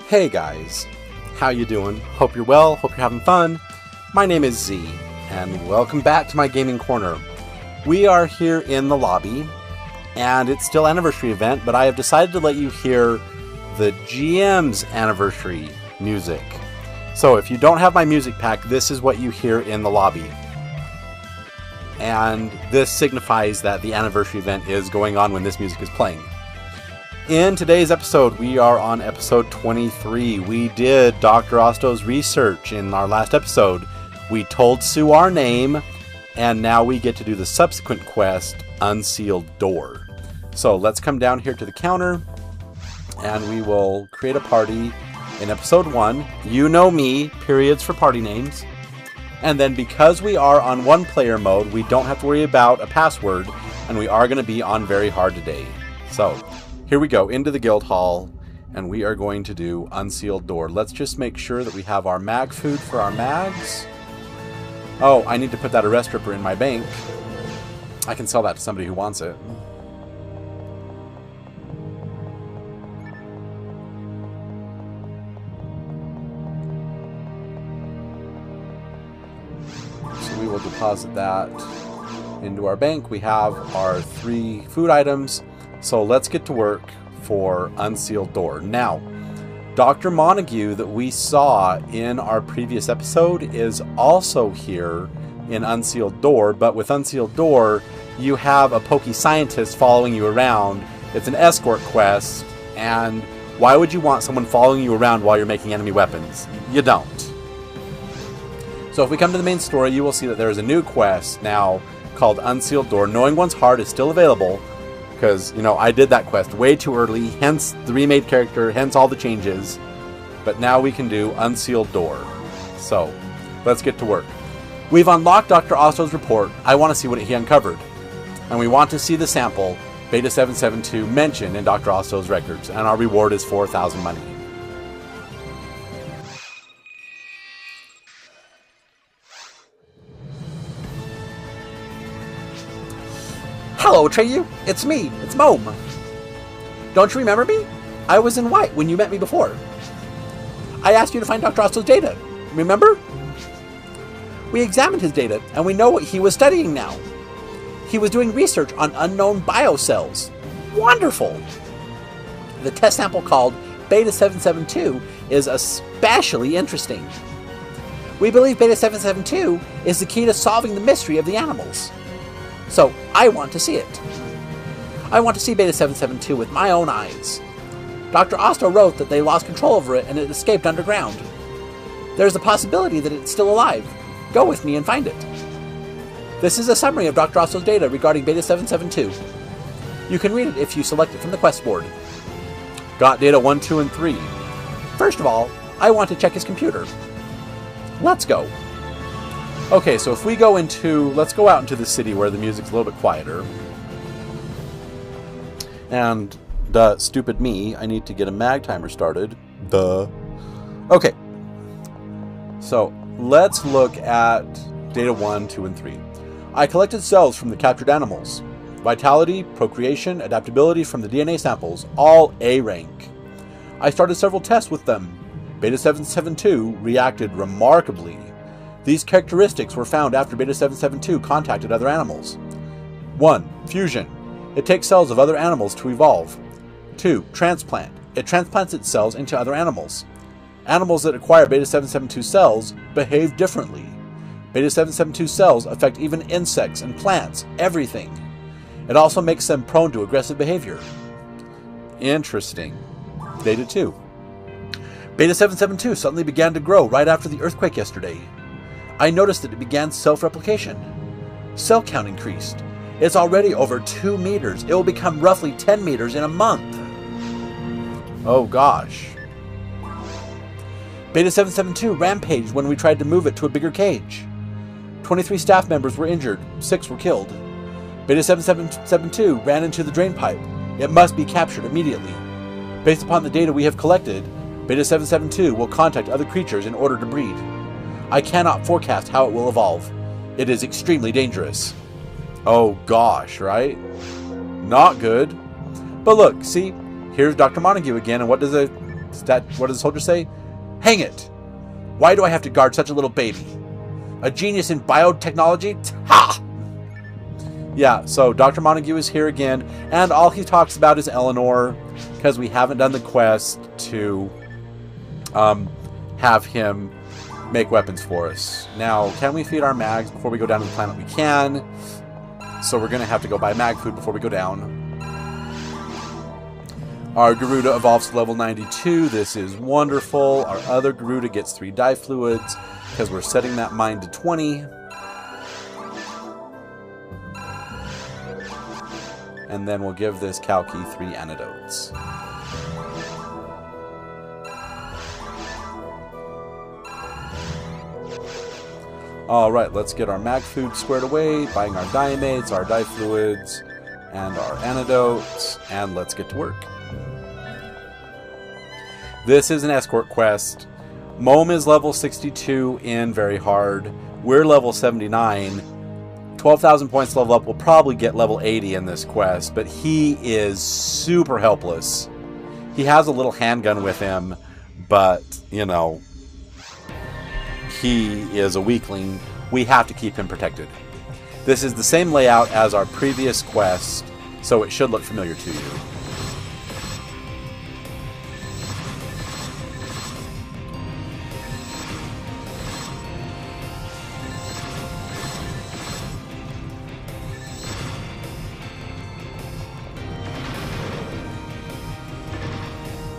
Hey guys, how you doing? Hope you're well, hope you're having fun. My name is Z, and welcome back to my gaming corner. We are here in the lobby, and it's still anniversary event, but I have decided to let you hear the GM's anniversary music. So if you don't have my music pack, this is what you hear in the lobby. And this signifies that the anniversary event is going on when this music is playing. In today's episode, we are on episode 23. We did Dr. Osto's research in our last episode. We told Sue our name, and now we get to do the subsequent quest, Unsealed Door. So let's come down here to the counter, and we will create a party in episode 1. You know me, periods for party names. And then because we are on one-player mode, we don't have to worry about a password, and we are going to be on very hard today. So here we go, into the guild hall, and we are going to do Unsealed Door. Let's just make sure that we have our mag food for our mags. Oh, I need to put that arrest stripper in my bank. I can sell that to somebody who wants it. So we will deposit that into our bank. We have our 3 food items. So let's get to work for Unsealed Door. Now, Dr. Montague that we saw in our previous episode is also here in Unsealed Door, but with Unsealed Door, you have a pokey scientist following you around. It's an escort quest, and why would you want someone following you around while you're making enemy weapons? You don't. So if we come to the main story, you will see that there is a new quest now called Unsealed Door. Knowing One's Heart is still available, because, you know, I did that quest way too early, hence the remade character, hence all the changes. But now we can do Unsealed Door. So, let's get to work. We've unlocked Dr. Osto's report. I want to see what he uncovered. And we want to see the sample, Beta 772, mentioned in Dr. Osto's records. And our reward is 4,000 money. Hello, Atreyu. It's me. It's Mome. Don't you remember me? I was in white when you met me before. I asked you to find Dr. Osto's data. Remember? We examined his data, and we know what he was studying now. He was doing research on unknown biocells. Wonderful! The test sample called Beta 772 is especially interesting. We believe Beta 772 is the key to solving the mystery of the animals. So, I want to see it. I want to see Beta 772 with my own eyes. Dr. Osto wrote that they lost control over it and it escaped underground. There's a possibility that it's still alive. Go with me and find it. This is a summary of Dr. Osto's data regarding Beta 772. You can read it if you select it from the quest board. Got data 1, 2, and 3. First of all, I want to check his computer. Let's go. Okay, so if we go into, let's go out into the city where the music's a little bit quieter. And, stupid me, I need to get a mag timer started. Okay. So, let's look at data 1, 2, and 3. I collected cells from the captured animals. Vitality, procreation, adaptability from the DNA samples, all A rank. I started several tests with them. Beta 772 reacted remarkably. These characteristics were found after Beta 772 contacted other animals. 1. Fusion. It takes cells of other animals to evolve. 2. Transplant. It transplants its cells into other animals. Animals that acquire Beta 772 cells behave differently. Beta 772 cells affect even insects and plants, everything. It also makes them prone to aggressive behavior. Interesting. Data 2. Beta 772 suddenly began to grow right after the earthquake yesterday. I noticed that it began self-replication. Cell count increased. It's already over 2 meters. It will become roughly 10 meters in a month. Oh gosh. Beta 772 rampaged when we tried to move it to a bigger cage. 23 staff members were injured. 6 were killed. Beta 772 ran into the drain pipe. It must be captured immediately. Based upon the data we have collected, Beta 772 will contact other creatures in order to breed. I cannot forecast how it will evolve. It is extremely dangerous. Oh gosh, right? Not good. But look, see, here's Dr. Montague again, and what does a what does the soldier say? Hang it! Why do I have to guard such a little baby? A genius in biotechnology? Ha! Yeah, so Dr. Montague is here again, and all he talks about is Eleanor, because we haven't done the quest to have him make weapons for us. Now, can we feed our mags before we go down to the planet? We can. So we're going to have to go buy mag food before we go down. Our Garuda evolves to level 92. This is wonderful. Our other Garuda gets 3 dye fluids because we're setting that mine to 20. And then we'll give this Kalki 3 antidotes. Alright, let's get our mag food squared away, buying our diamates, our dye fluids, and our antidotes, and let's get to work. This is an escort quest. Mome is level 62 in very hard. We're level 79. 12,000 points level up. We'll probably get level 80 in this quest, but he is super helpless. He has a little handgun with him, but, you know, he is a weakling. We have to keep him protected. This is the same layout as our previous quest, so it should look familiar to you.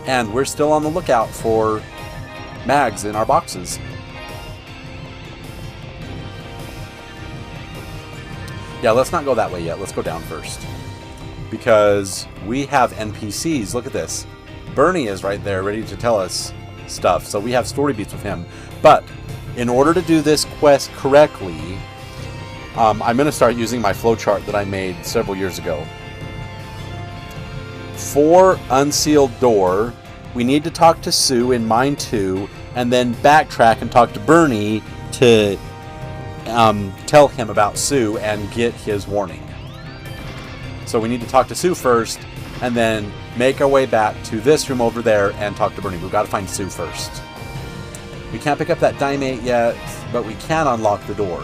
And we're still on the lookout for mags in our boxes. Yeah, let's not go that way yet. Let's go down first. Because we have NPCs. Look at this. Bernie is right there ready to tell us stuff. So we have story beats with him. But in order to do this quest correctly, I'm going to start using my flowchart that I made several years ago. For Unsealed Door, we need to talk to Sue in Mine 2, and then backtrack and talk to Bernie to tell him about Sue and get his warning. So we need to talk to Sue first, and then make our way back to this room over there and talk to Bernie. We've got to find Sue first. We can't pick up that diamate yet, but we can unlock the door.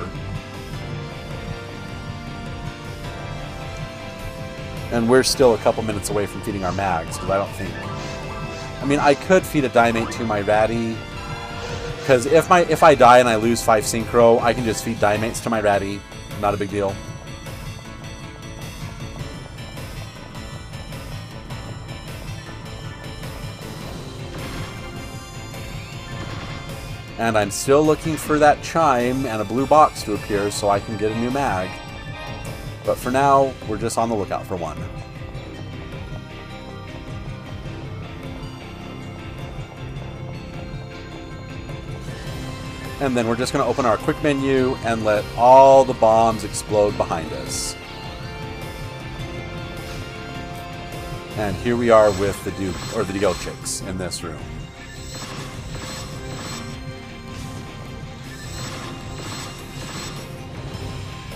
And we're still a couple minutes away from feeding our mags, because I don't think... I mean, I could feed a diamate to my ratty, because if I die and I lose 5 synchro, I can just feed diamates to my ratty. Not a big deal. And I'm still looking for that chime and a blue box to appear so I can get a new mag. But for now, we're just on the lookout for one. And then we're just going to open our quick menu and let all the bombs explode behind us. And here we are with the Duke, or the Deal Chicks, in this room.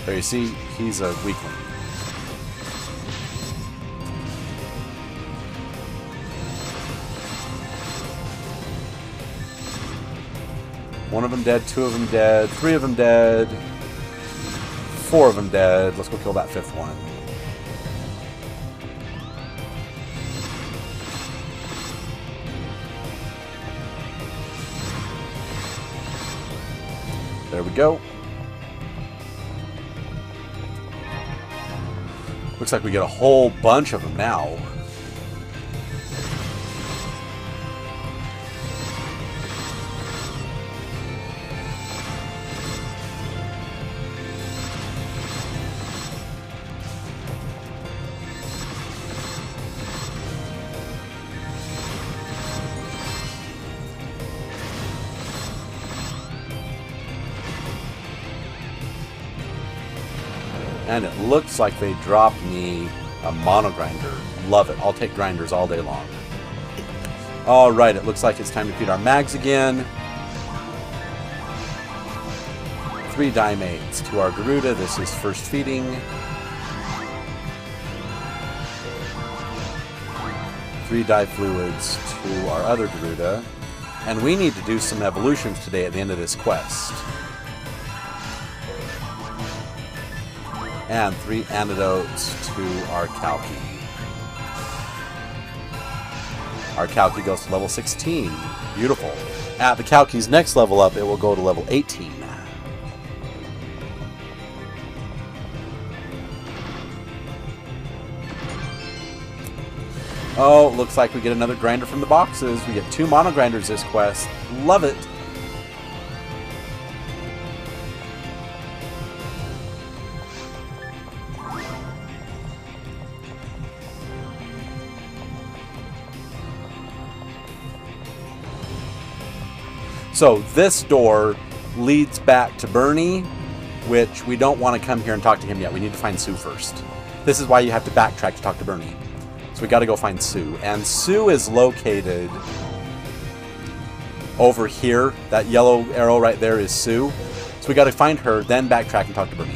There you see, he's a weakling. One of them dead, 2 of them dead, 3 of them dead, 4 of them dead. Let's go kill that 5th one. There we go. Looks like we get a whole bunch of them now. And it looks like they dropped me a mono grinder. Love it. I'll take grinders all day long. Alright, it looks like it's time to feed our mags again. 3 diamates to our Garuda. This is first feeding. 3 dye fluids to our other Garuda. And we need to do some evolutions today at the end of this quest. And 3 antidotes to our Kalki. Our Kalki goes to level 16. Beautiful. At the Kalki's next level up, it will go to level 18. Oh, looks like we get another grinder from the boxes. We get 2 mono grinders this quest. Love it. So this door leads back to Bernie, which we don't want to come here and talk to him yet. We need to find Sue first. This is why you have to backtrack to talk to Bernie. So we got to go find Sue. And Sue is located over here. That yellow arrow right there is Sue. So we got to find her, then backtrack and talk to Bernie.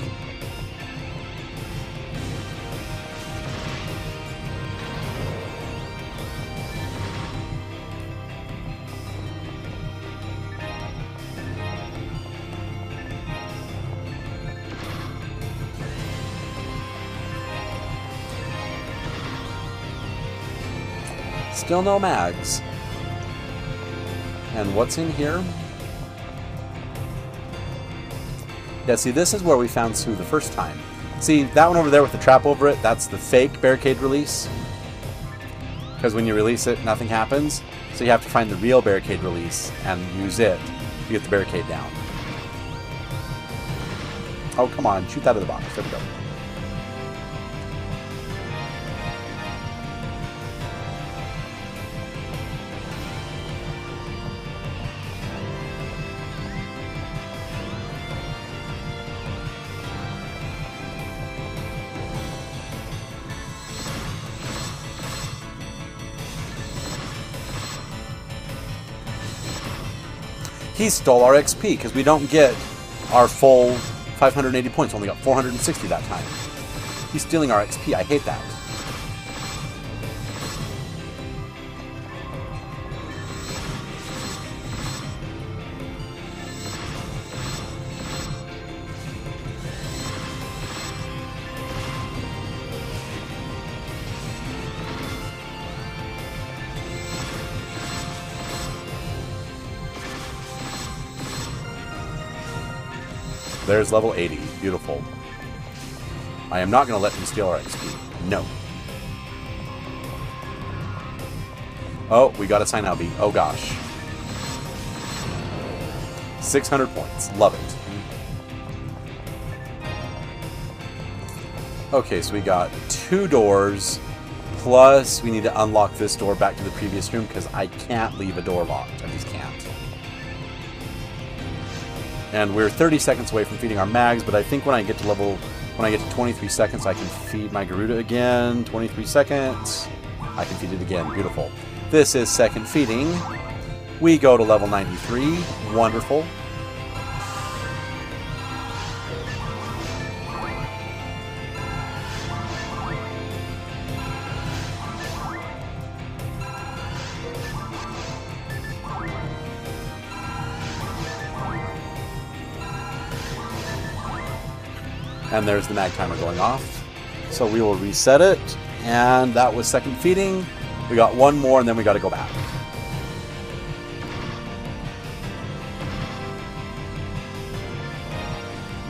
Still no mags. And what's in here? Yeah, see, this is where we found Sue the first time. See, that one over there with the trap over it, that's the fake barricade release. Because when you release it, nothing happens. So you have to find the real barricade release and use it to get the barricade down. Oh, come on, shoot that out of the box. There we go. He stole our XP because we don't get our full 580 points. Only got 460 that time. He's stealing our XP. I hate that. There's level 80. Beautiful. I am not going to let him steal our XP. No. Oh, we got a sign Albie. Oh gosh. 600 points. Love it. Okay, so we got 2 doors. Plus, we need to unlock this door back to the previous room because I can't leave a door locked. I just can't. And we're 30 seconds away from feeding our mags, but I think when I get to 23 seconds, I can feed my Garuda again. 23 seconds. I can feed it again. Beautiful. This is second feeding. We go to level 93. Wonderful. And there's the mag timer going off. So we will reset it. And that was second feeding. We got 1 more and then we got to go back.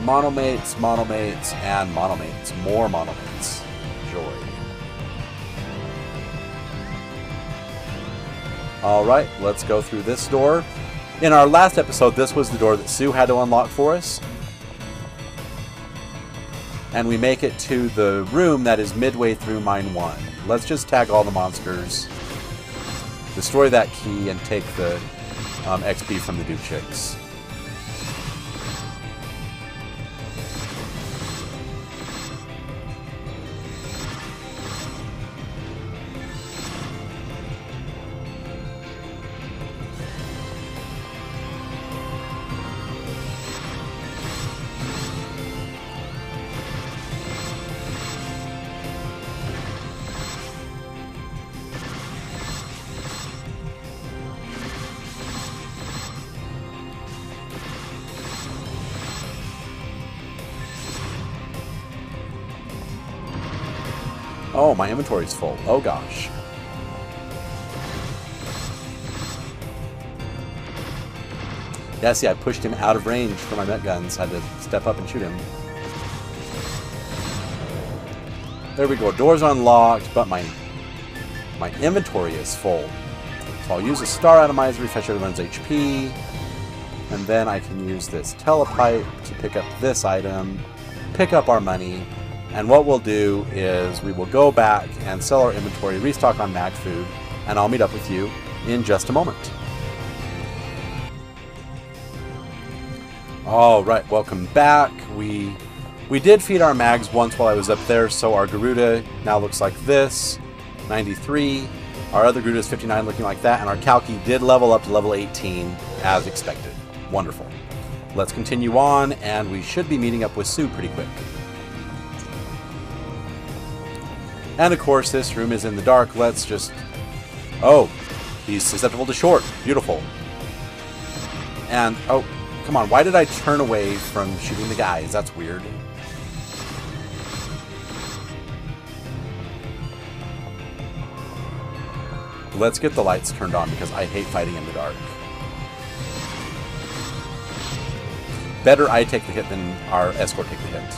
Monomates, monomates, and monomates. More monomates. Joy. Alright, let's go through this door. In our last episode, this was the door that Sue had to unlock for us. And we make it to the room that is midway through Mine 1. Let's just tag all the monsters, destroy that key, and take the XP from the Dude Chicks. Oh, my inventory's full. Oh gosh. Yeah, see, I pushed him out of range for my met guns. Had to step up and shoot him. There we go. Doors unlocked, but my inventory is full. So I'll use a star atomizer, refresh everyone's HP, and then I can use this telepipe to pick up this item, pick up our money, and what we'll do is we will go back and sell our inventory, restock on mag food, and I'll meet up with you in just a moment. Alright, welcome back. We did feed our mags once while I was up there, so our Garuda now looks like this, 93. Our other Garuda is 59, looking like that, and our Kalki did level up to level 18 as expected. Wonderful. Let's continue on, and we should be meeting up with Sue pretty quick. And of course, this room is in the dark. Let's just... Oh, he's susceptible to short. Beautiful. And, oh, come on. Why did I turn away from shooting the guys? That's weird. Let's get the lights turned on because I hate fighting in the dark. Better I take the hit than our escort take the hit.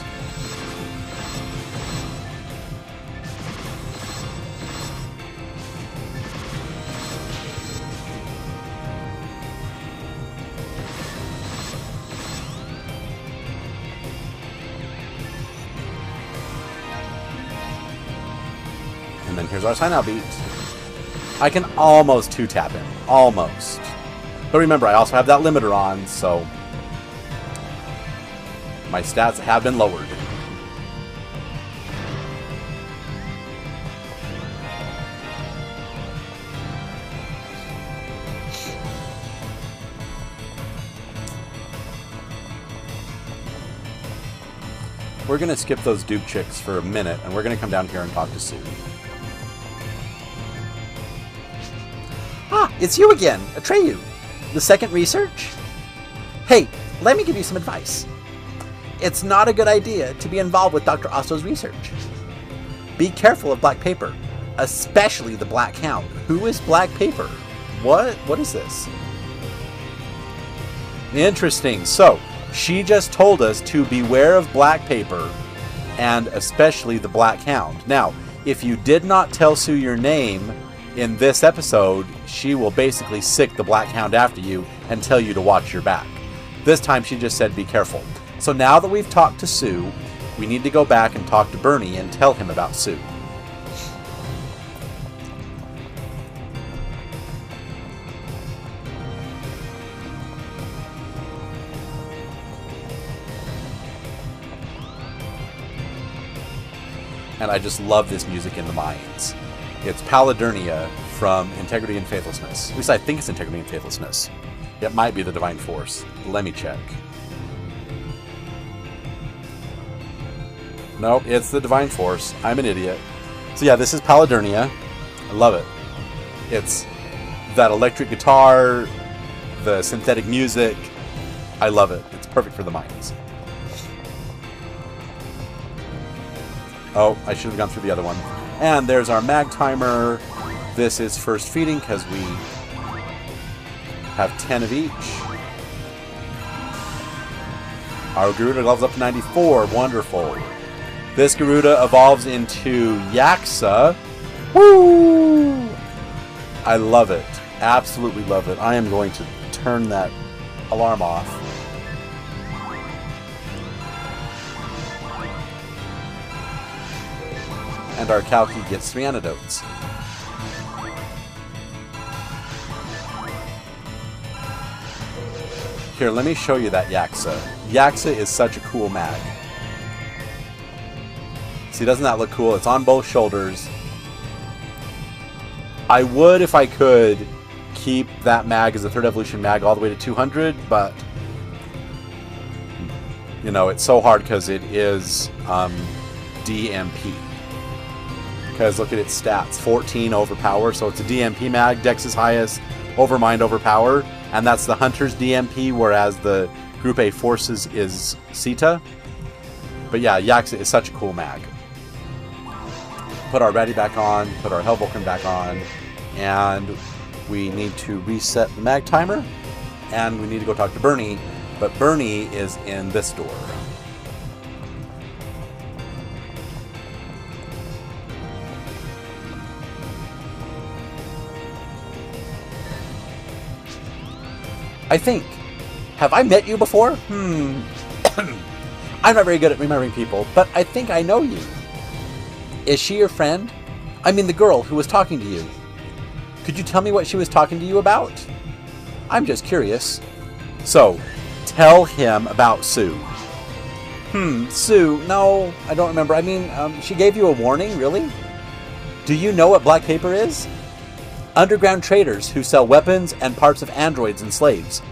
And then here's our sign out beat. I can almost 2-tap him. Almost. But remember, I also have that limiter on, so my stats have been lowered. We're going to skip those dupe chicks for a minute, and we're going to come down here and talk to Sue. Ah, it's you again, Atreyu. The second research? Hey, let me give you some advice. It's not a good idea to be involved with Dr. Osto's research. Be careful of black paper, especially the Black Hound. Who is black paper? What is this? Interesting. So, she just told us to beware of black paper, and especially the Black Hound. Now, if you did not tell Sue your name in this episode, she will basically sick the Black Hound after you and tell you to watch your back. This time she just said be careful. So now that we've talked to Sue, we need to go back and talk to Bernie and tell him about Sue. And I just love this music in the mines. It's Paladurnia from Integrity and Faithlessness. At least I think it's Integrity and Faithlessness. It might be the Divine Force. Let me check. Nope, it's the Divine Force. I'm an idiot. So yeah, this is Paladurnia. I love it. It's that electric guitar, the synthetic music. I love it. It's perfect for the mines. Oh, I should have gone through the other one. And there's our mag timer. This is first feeding because we have 10 of each. Our Garuda levels up to 94. Wonderful. This Garuda evolves into Yaksa. Woo! I love it. Absolutely love it. I am going to turn that alarm off. And our Kalki gets 3 antidotes. Here, let me show you that Yaksa. Yaksa is such a cool mag. See, doesn't that look cool? It's on both shoulders. I would, if I could, keep that mag as a 3rd evolution mag all the way to 200, but you know, it's so hard because it is DMP. Because look at its stats, 14 overpower, so it's a DMP mag, Dex is highest, Overmind overpower, and that's the Hunter's DMP, whereas the Group A Forces is Sita. But yeah, Yaksa is such a cool mag. put our ready back on, put our Hellvulcan back on, and we need to reset the mag timer, and we need to go talk to Bernie, but Bernie is in this door. I think. Have I met you before? I'm not very good at remembering people, but I think I know you. Is she your friend? I mean the girl who was talking to you. Could you tell me what she was talking to you about? I'm just curious. So, tell him about Sue. Sue, no, I don't remember. I mean, she gave you a warning, really? Do you know what black paper is? Underground traders who sell weapons and parts of androids and slaves.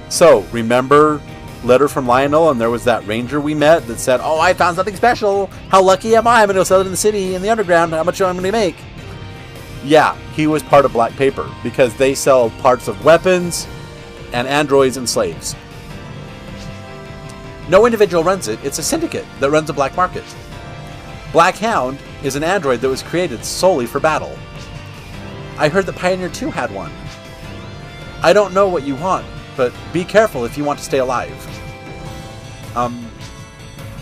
So, remember Letter from Lionel, and there was that ranger we met that said, oh, I found something special. How lucky am I? I'm going to go sell it in the city, in the underground. How much am I going to make? Yeah, he was part of Black Paper because they sell parts of weapons and androids and slaves. No individual runs it. It's a syndicate that runs a black market. Black Hound is an android that was created solely for battle. I heard that Pioneer 2 had one. I don't know what you want, but be careful if you want to stay alive.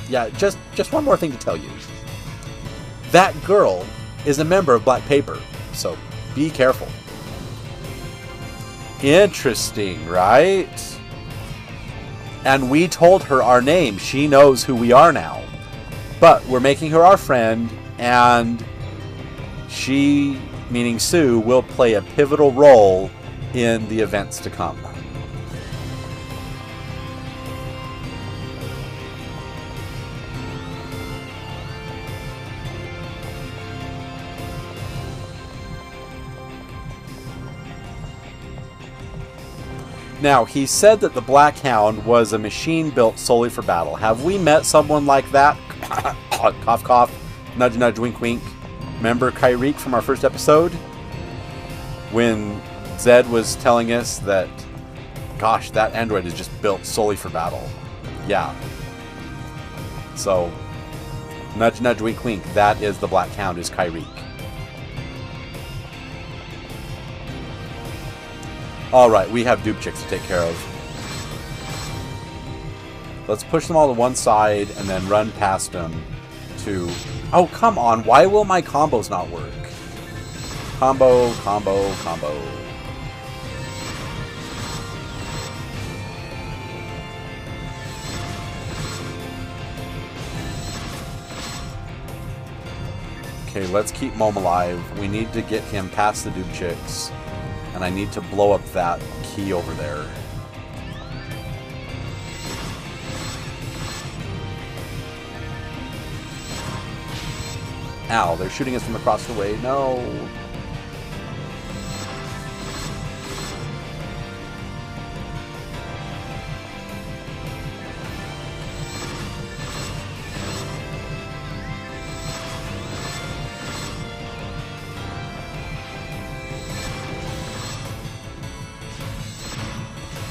Yeah, just one more thing to tell you. That girl is a member of Black Paper, so be careful. Interesting, right? And we told her our name. She knows who we are now. But we're making her our friend, and she, meaning Sue, will play a pivotal role in the events to come. Now, he said that the Black Hound was a machine built solely for battle. Have we met someone like that? Cough, cough. Nudge, nudge, wink, wink. Remember Kyrique from our first episode? When Zed was telling us that, gosh, that android is just built solely for battle. Yeah. So, nudge, nudge, wink, wink. That is the Black Hound, is Kyrique. Alright, we have dupe chicks to take care of. Let's push them all to one side and then run past them to... Oh, come on. Why will my combos not work? Combo, combo, combo. Okay, let's keep Mom alive. We need to get him past the dupe chicks. And I need to blow up that key over there. Ow, they're shooting us from across the way. No.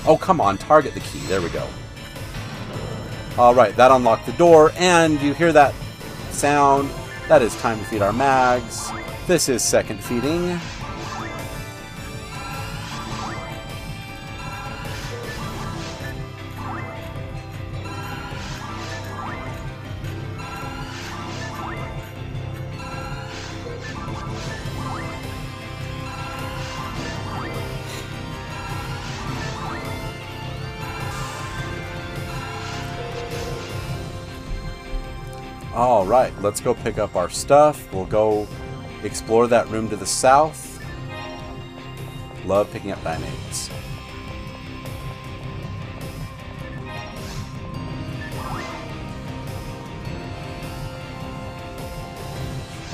Oh, come on, target the key. There we go. Alright, that unlocked the door, and you hear that sound. That is time to feed our mags. This is second feeding. Alright, let's go pick up our stuff. We'll go explore that room to the south. Love picking up dynates.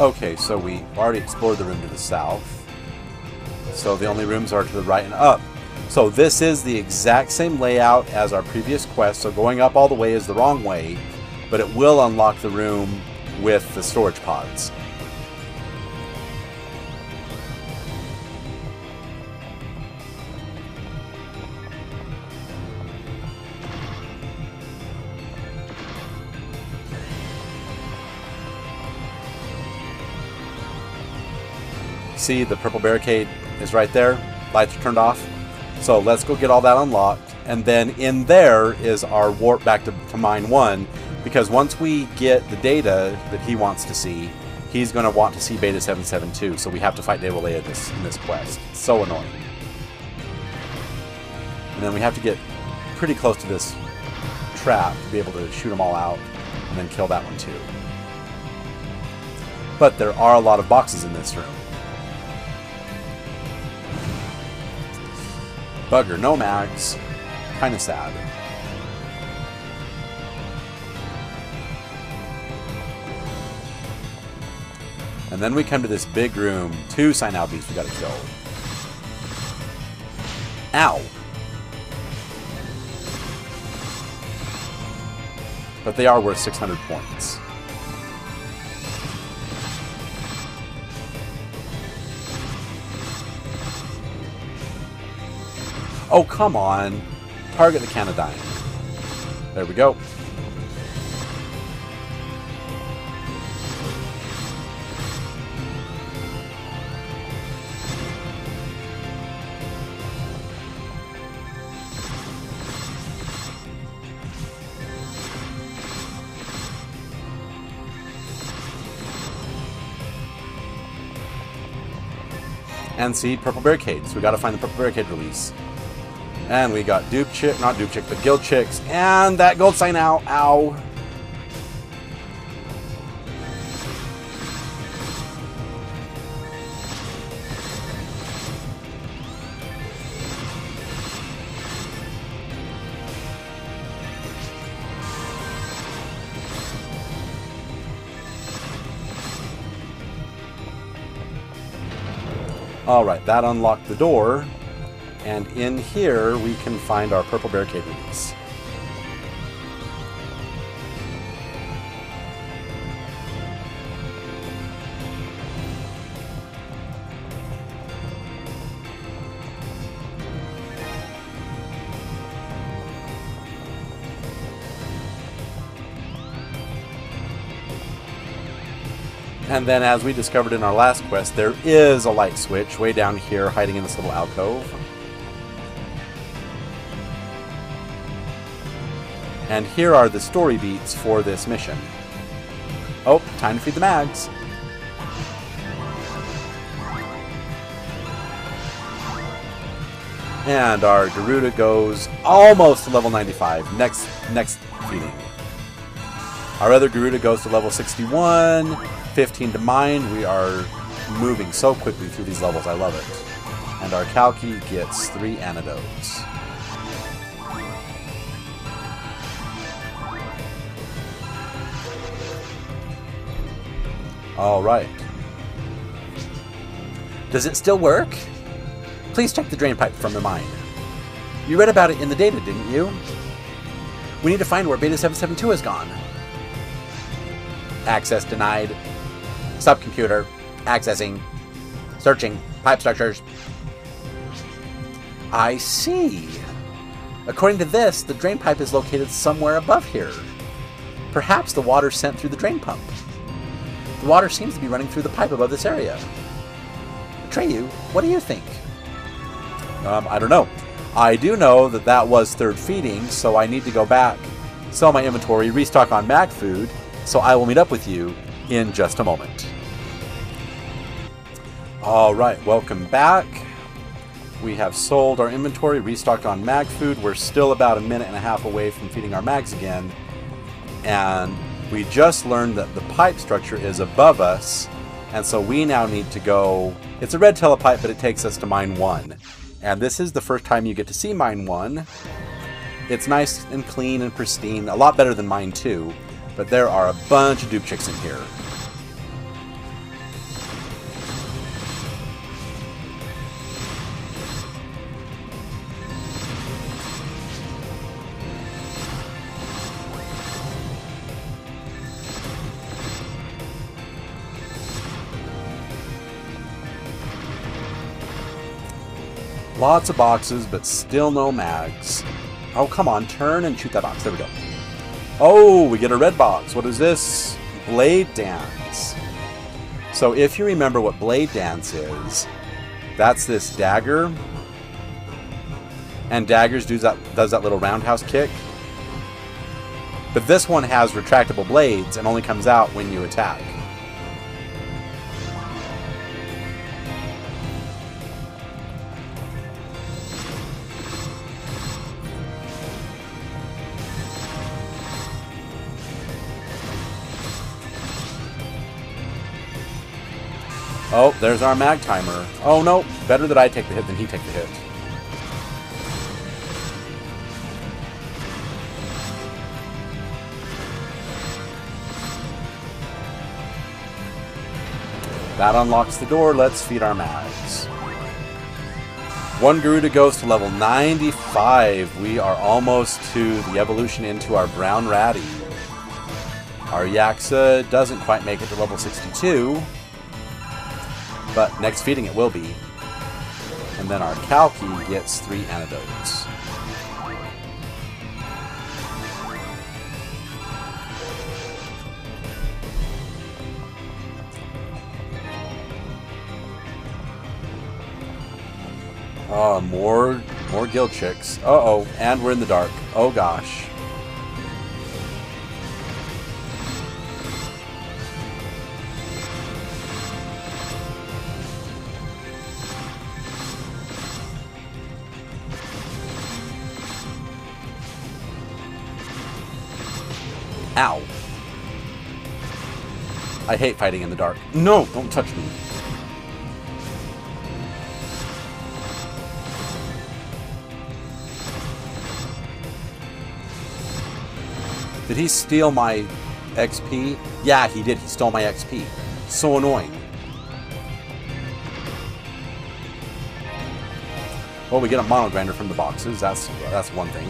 Okay, so we already explored the room to the south. So the only rooms are to the right and up. So this is the exact same layout as our previous quest, so going up all the way is the wrong way. But it will unlock the room with the storage pods. See, the purple barricade is right there. Lights are turned off. So let's go get all that unlocked. And then in there is our warp back to Mine 1. Because once we get the data that he wants to see, he's going to want to see Beta 772. So we have to fight Devolea in this quest. It's so annoying. And then we have to get pretty close to this trap to be able to shoot them all out and then kill that one too. But there are a lot of boxes in this room. Bugger, no mags. Kind of sad. And then we come to this big room. 2 Sinal beasts we gotta kill. Ow! But they are worth 600 points. Oh, come on. Target the Canadyne. There we go. And see, purple barricades. We gotta find the purple barricade release. And we got dupe chick, not dupe chick, but guild chicks, and that gold sign out. Ow. Alright, that unlocked the door. And in here, we can find our purple barricade release. And then, as we discovered in our last quest, there is a light switch way down here hiding in this little alcove. And here are the story beats for this mission. Oh, time to feed the mags. And our Garuda goes almost to level 95. Next feeding. Our other Garuda goes to level 61. 15 to mine. We are moving so quickly through these levels. I love it. And our Kalki gets 3 antidotes. Alright. Does it still work? Please check the drain pipe from the mine. You read about it in the data, didn't you? We need to find where Beta 772 has gone. Access denied. Subcomputer. Accessing. Searching. Pipe structures. I see. According to this, the drain pipe is located somewhere above here. Perhaps the water sent through the drain pump. The water seems to be running through the pipe above this area. Atreyu, what do you think? I don't know. I do know that that was 3rd feeding, so I need to go back, sell my inventory, restock on mag food, so I will meet up with you in just a moment. Alright, welcome back. We have sold our inventory, restocked on mag food. We're still about 1.5 minutes away from feeding our mags again. And we just learned that the pipe structure is above us, and so we now need to go... It's a red telepipe, but it takes us to Mine 1. And this is the first time you get to see Mine 1. It's nice and clean and pristine, a lot better than Mine 2, but there are a bunch of dupe chicks in here. Lots of boxes, but still no mags. Oh, come on, turn and shoot that box. There we go. Oh, we get a red box. What is this? Blade Dance. So if you remember what Blade Dance is, that's this dagger. And daggers does that little roundhouse kick. But this one has retractable blades and only comes out when you attack. Oh, there's our mag timer. Oh no, better that I take the hit than he take the hit. That unlocks the door. Let's feed our mags. One Garuda goes to level 95. We are almost to the evolution into our Brown Ratty. Our Yaksa doesn't quite make it to level 62. But next feeding it will be. And then our Kalki gets 3 antidotes. Oh, more guild chicks. Uh-oh, and we're in the dark. Oh gosh. Ow. I hate fighting in the dark. No, don't touch me. Did he steal my XP? Yeah, he did. He stole my XP. So annoying. Well, we get a mono grinder from the boxes. That's one thing.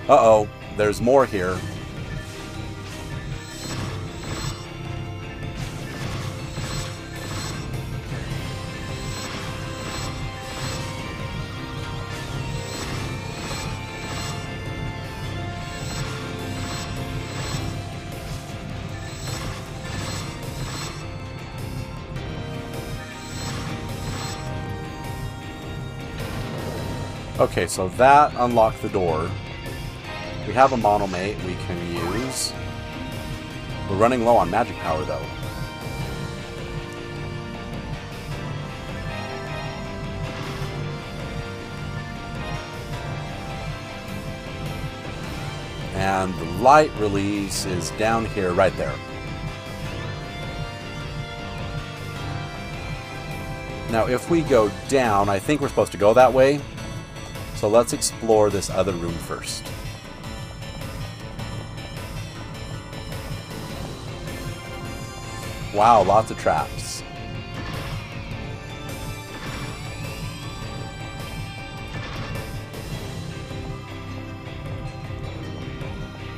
Uh-oh. There's more here. Okay, so that unlocked the door. We have a monomate we can use. We're running low on magic power, though. And the light release is down here, right there. Now, if we go down, I think we're supposed to go that way. So let's explore this other room first. Wow, lots of traps.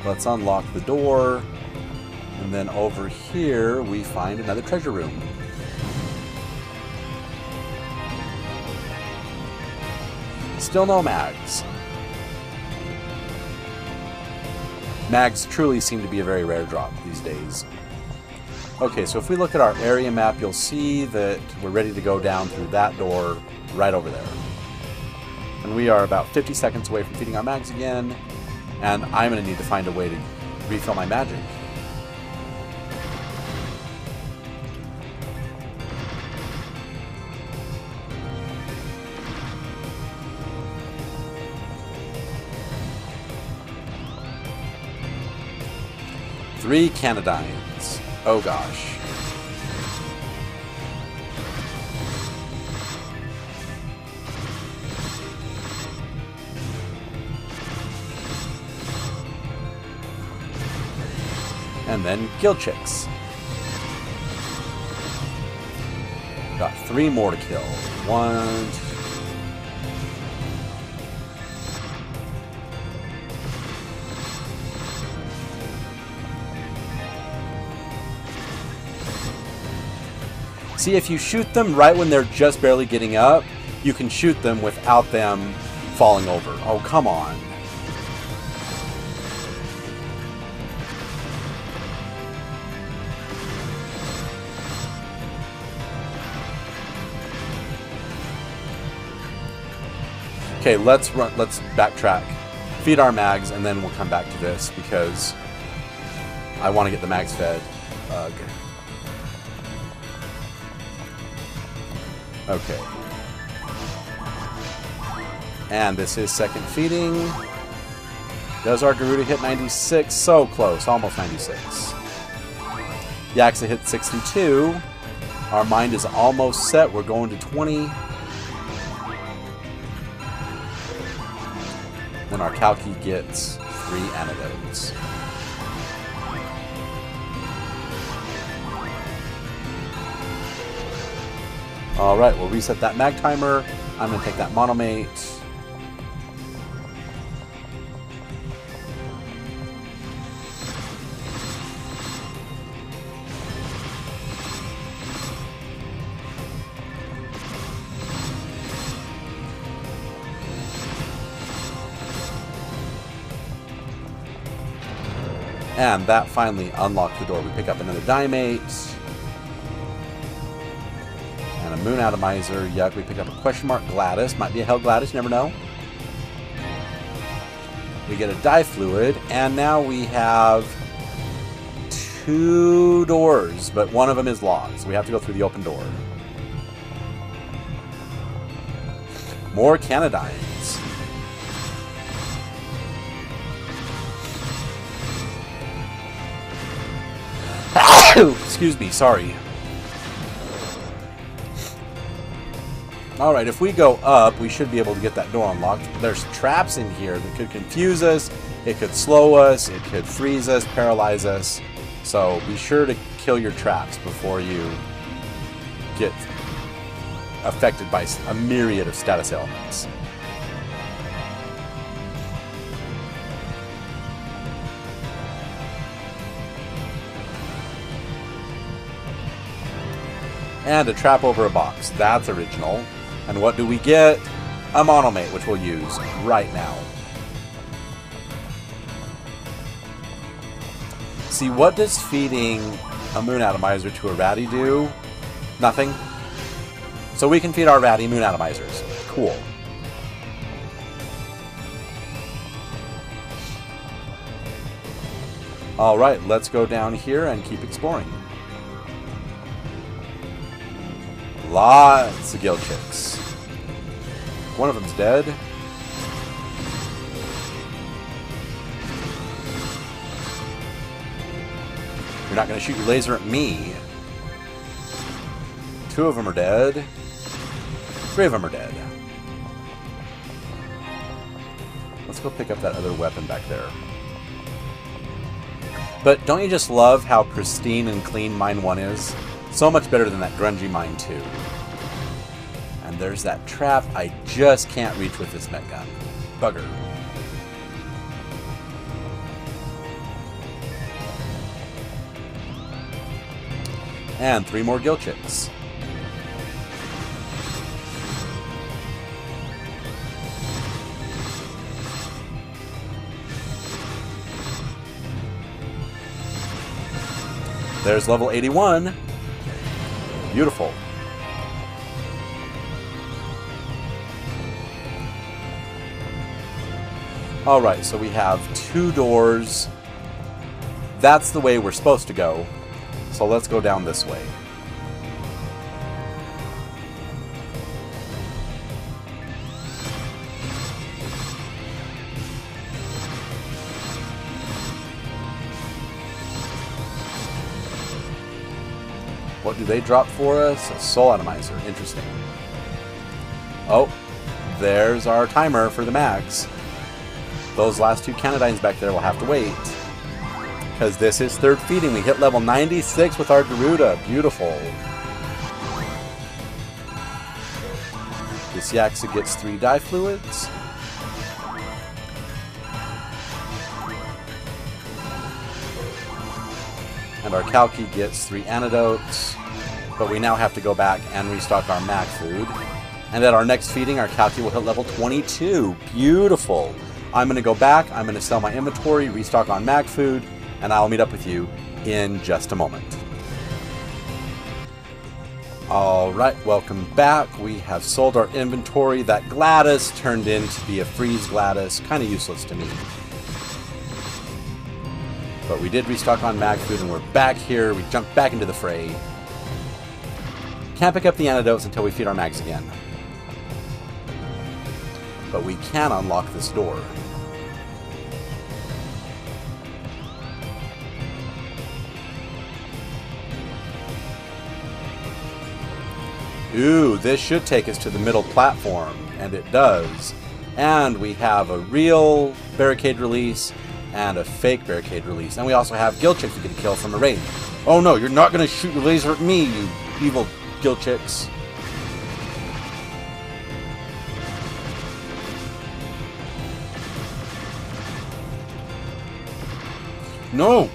Let's unlock the door. And then over here, we find another treasure room. Still no mags. Mags truly seem to be a very rare drop these days. Okay, so if we look at our area map, you'll see that we're ready to go down through that door right over there. And we are about 50 seconds away from feeding our mags again, and I'm going to need to find a way to refill my magic. Three Canadines. Oh gosh. And then Guild Chicks. Got 3 more to kill. 1, 2. See, if you shoot them right when they're just barely getting up, you can shoot them without them falling over. Oh, come on. Okay, let's backtrack. Feed our mags, and then we'll come back to this because I want to get the mags fed. Okay. And this is second feeding. Does our Garuda hit 96? So close, almost 96. Yaksa hit 62. Our mind is almost set. We're going to 20. Then our Kalki gets 3 antidotes. Alright, we'll reset that mag timer. I'm going to take that monomate. And that finally unlocked the door. We pick up another Diamate. And a Moon Atomizer. Yuck, we pick up a question mark Gladys. Might be a Hell Gladys, you never know. We get a Dye Fluid. And now we have 2 doors, but one of them is locked. So we have to go through the open door. More Canadines. Excuse me, sorry. Alright, if we go up, we should be able to get that door unlocked. There's traps in here that could confuse us, it could slow us, it could freeze us, paralyze us. So be sure to kill your traps before you get affected by a myriad of status ailments. And a trap over a box. That's original. And what do we get? A monomate, which we'll use right now. See, what does feeding a Moon Atomizer to a Ratty do? Nothing. So we can feed our Ratty Moon Atomizers. Cool. Alright, let's go down here and keep exploring. Lots of Gill Chicks. One of them's dead. You're not going to shoot your laser at me. 2 of them are dead. 3 of them are dead. Let's go pick up that other weapon back there. But don't you just love how pristine and clean Mine 1 is? So much better than that grungy Mine 2. And there's that trap I just can't reach with this Met Gun. Bugger. And 3 more Gill Chicks. There's level 81. Beautiful. Alright, so we have 2 doors. That's the way we're supposed to go. So let's go down this way. What do they drop for us? A Soul Atomizer. Interesting. Oh, there's our timer for the mags. Those last 2 Canadines back there will have to wait. Because this is 3rd feeding. We hit level 96 with our Garuda. Beautiful. This Yaksa gets 3 Dye Fluids. And our Kalki gets 3 antidotes. But we now have to go back and restock our mag food. And at our next feeding, our Kalki will hit level 22. Beautiful. I'm going to go back, I'm going to sell my inventory, restock on mag food, and I'll meet up with you in just a moment. Alright, welcome back. We have sold our inventory. That Gladys turned in to be a freeze Gladys. Kind of useless to me. But we did restock on mag food and we're back here. We jumped back into the fray. Can't pick up the antidotes until we feed our mags again. But we can unlock this door. Ooh, this should take us to the middle platform, and it does. And we have a real barricade release and a fake barricade release. And we also have gill chicks we can kill from a range. Oh no, you're not going to shoot your laser at me, you evil gill chicks. No!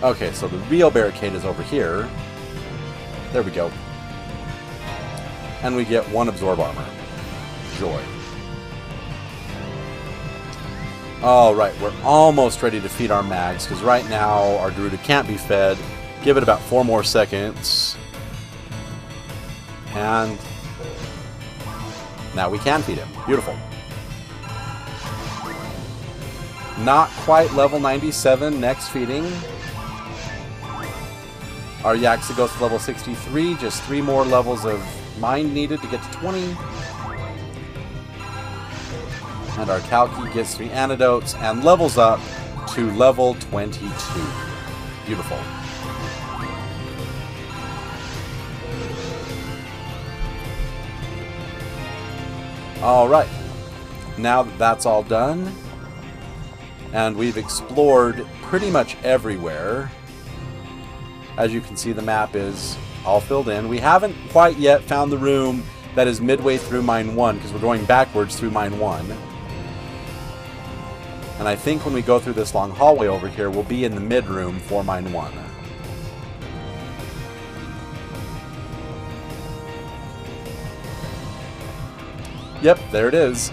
Okay, so the real barricade is over here. There we go. And we get 1 absorb armor. Joy. Alright, we're almost ready to feed our mags, because right now our Garuda can't be fed. Give it about 4 more seconds. And now we can feed him. Beautiful. Not quite level 97, next feeding. Our Yaxi goes to level 63, just 3 more levels of mind needed to get to 20. And our Kalki gets 3 antidotes and levels up to level 22. Beautiful. Alright, now that that's all done, and we've explored pretty much everywhere. As you can see, the map is all filled in. We haven't quite yet found the room that is midway through Mine 1, because we're going backwards through Mine 1. And I think when we go through this long hallway over here, we'll be in the mid-room for Mine 1. Yep, there it is.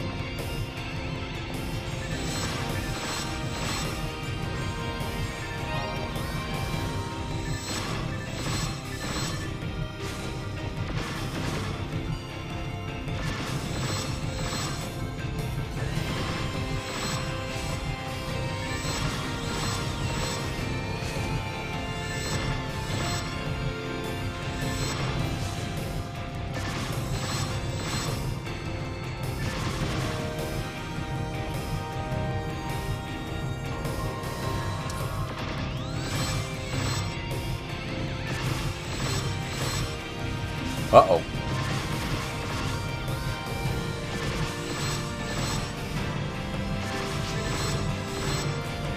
Uh-oh.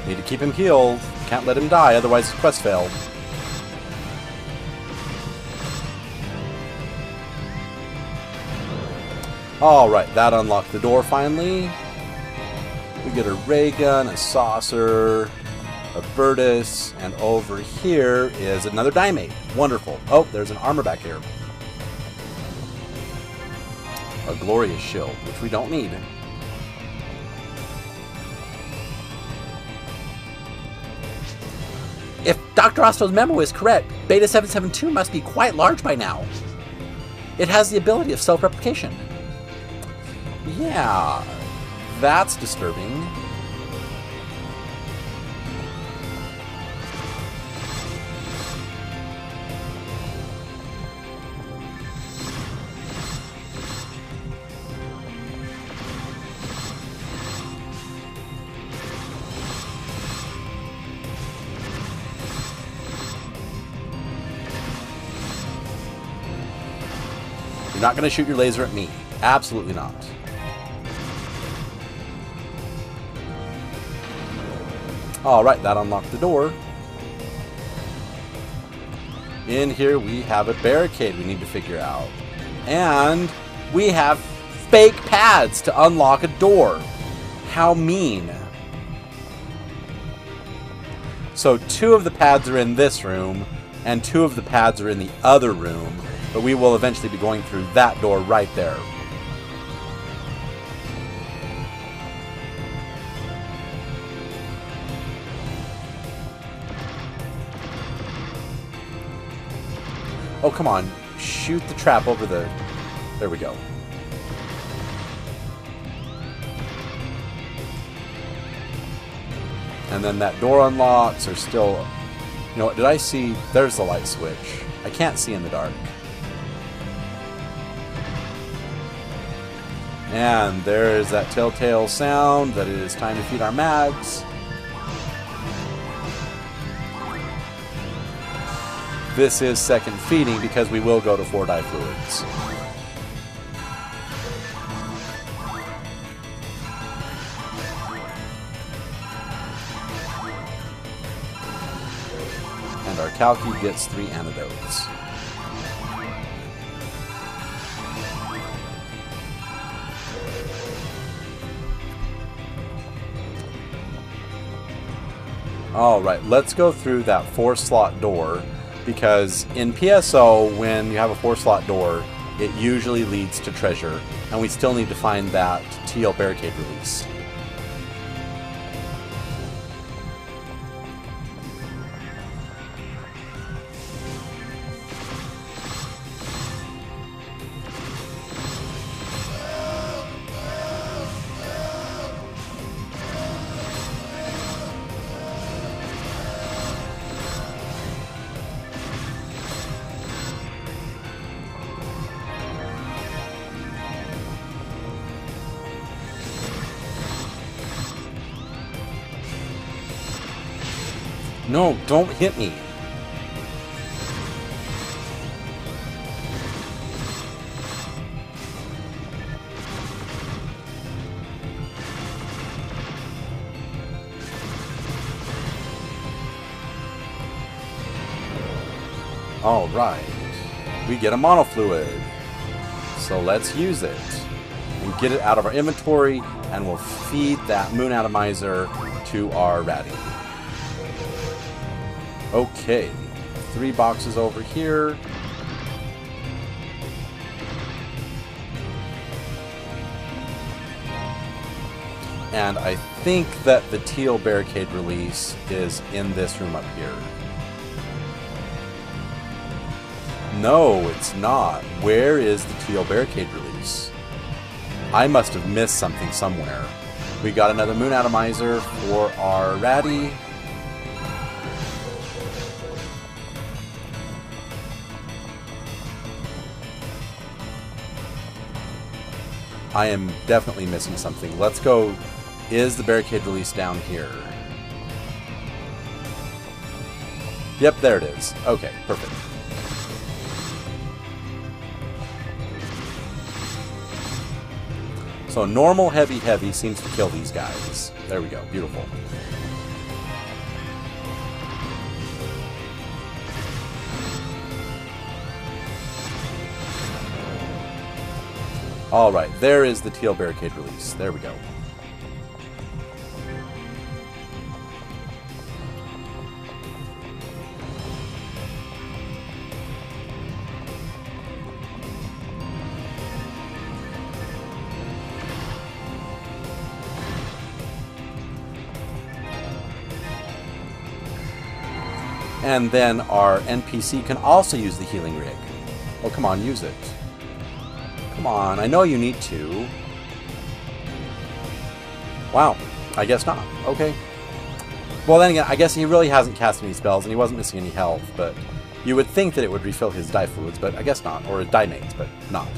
Need to keep him healed. Can't let him die, otherwise his quest failed. Alright, that unlocked the door finally. We get a ray gun, a saucer, a Virtus, and over here is another Dimate. Wonderful. Oh, there's an armor back here. A glorious shield, which we don't need. If Dr. Osto's memo is correct, Beta 772 must be quite large by now. It has the ability of self-replication. Yeah, that's disturbing. You're not going to shoot your laser at me. Absolutely not. Alright, that unlocked the door. In here we have a barricade we need to figure out. And we have fake pads to unlock a door. How mean. So 2 of the pads are in this room, and 2 of the pads are in the other room. But we will eventually be going through that door right there. Oh, come on. Shoot the trap over the... There we go. And then that door unlocks, or still... You know what, did I see... There's the light switch. I can't see in the dark. And there's that telltale sound that it is time to feed our mags. This is second feeding because we will go to 4 dye fluids. And our Kalki gets 3 antidotes. Alright, let's go through that 4-slot door, because in PSO, when you have a 4-slot door, it usually leads to treasure, and we still need to find that teal barricade release. No, don't hit me. All right. We get a monofluid. So let's use it. And get it out of our inventory, and we'll feed that moon atomizer to our ratty. Okay, 3 boxes over here. And I think that the teal barricade release is in this room up here. No, it's not. Where is the teal barricade release? I must have missed something somewhere. We got another moon atomizer for our ratty. I am definitely missing something. Let's go. Is the barricade release down here? Yep, there it is. Okay, perfect. So normal, heavy, heavy seems to kill these guys. There we go. Beautiful. Alright, there is the teal barricade release. There we go. And then our NPC can also use the healing rig. Oh, come on, use it. Come on, I know you need to. Wow, I guess not. Okay. Well, then again, I guess he really hasn't cast any spells, and he wasn't missing any health, but you would think that it would refill his dye fluids, but I guess not. Or his dye mates, but not.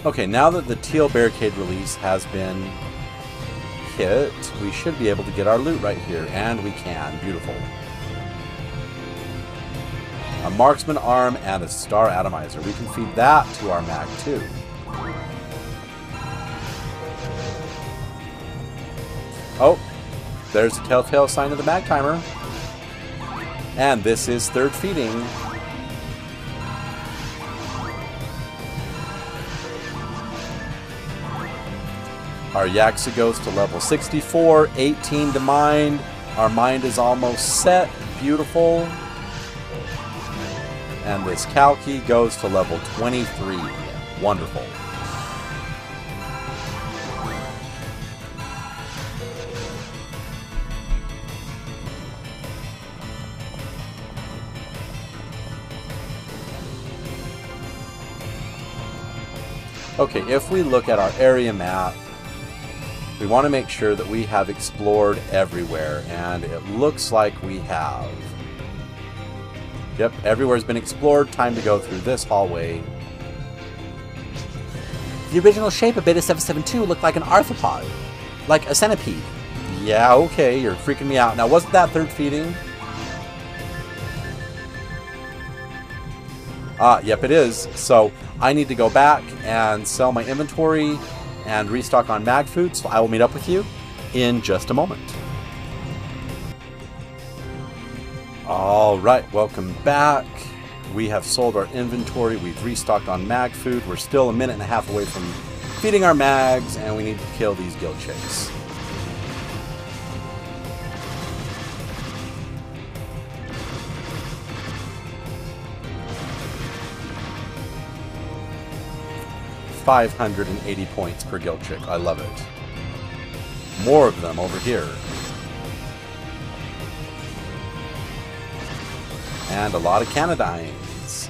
Okay, now that the teal barricade release has been hit, we should be able to get our loot right here, and we can. Beautiful. A marksman arm and a star atomizer. We can feed that to our mag too. Oh, there's the telltale sign of the mag timer. And this is third feeding. Our Yaxa goes to level 64, 18 to mind. Our mind is almost set. Beautiful. And this Kalki goes to level 23. Wonderful. Okay, if we look at our area map, we want to make sure that we have explored everywhere, and it looks like we have. Yep, everywhere's been explored. Time to go through this hallway. The original shape of Beta 772 looked like an arthropod, like a centipede. Yeah, okay, you're freaking me out. Now, wasn't that third feeding? Yep, it is. So I need to go back and sell my inventory and restock on mag food, so I will meet up with you in just a moment. Alright, welcome back. We have sold our inventory, we've restocked on mag food, we're still a minute and a half away from feeding our mags, and we need to kill these gill chicks. $580 points per gill chick. I love it. More of them over here. And a lot of Canadines.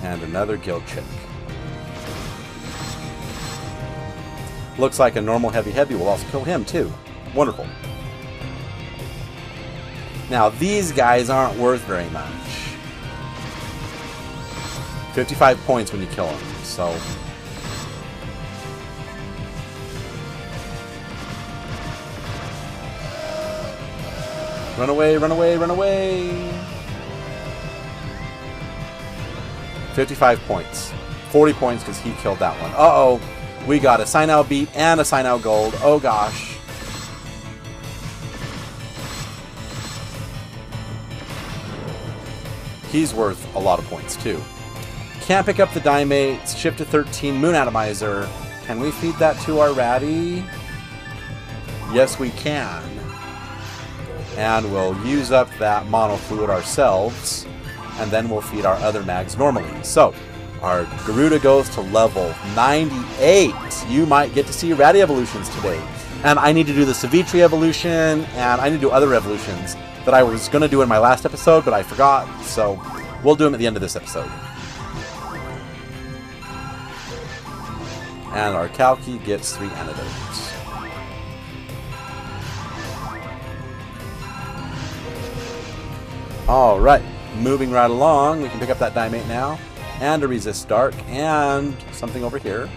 And another gill chick. Looks like a normal heavy will also kill him too. Wonderful. Now these guys aren't worth very much. 55 points when you kill them, so. Run away, run away, run away! 55 points. 40 points because he killed that one. Uh-oh. We got a Sinal beat and a Sinal gold. Oh gosh. He's worth a lot of points too. Can't pick up the Dimates. Shift to 13. Moon Atomizer. Can we feed that to our Ratty? Yes, we can. And we'll use up that mono fluid ourselves. And then we'll feed our other mags normally. So, our Garuda goes to level 98. You might get to see Ratty evolutions today. And I need to do the Savitri evolution, and I need to do other evolutions that I was going to do in my last episode, but I forgot. So, we'll do them at the end of this episode. And our Kalki gets 3 antidotes. Alright. Moving right along, we can pick up that Dimate now, and a Resist Dark, and something over here.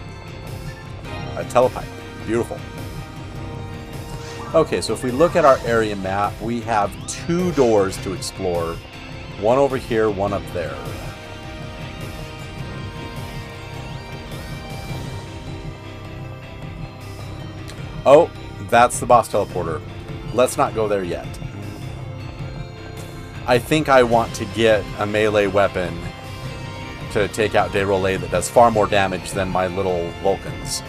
A Telepipe. Beautiful. Okay, so if we look at our area map, we have 2 doors to explore. One over here, one up there. Oh, that's the boss teleporter. Let's not go there yet. I think I want to get a melee weapon to take out Derolay that does far more damage than my little Vulcans.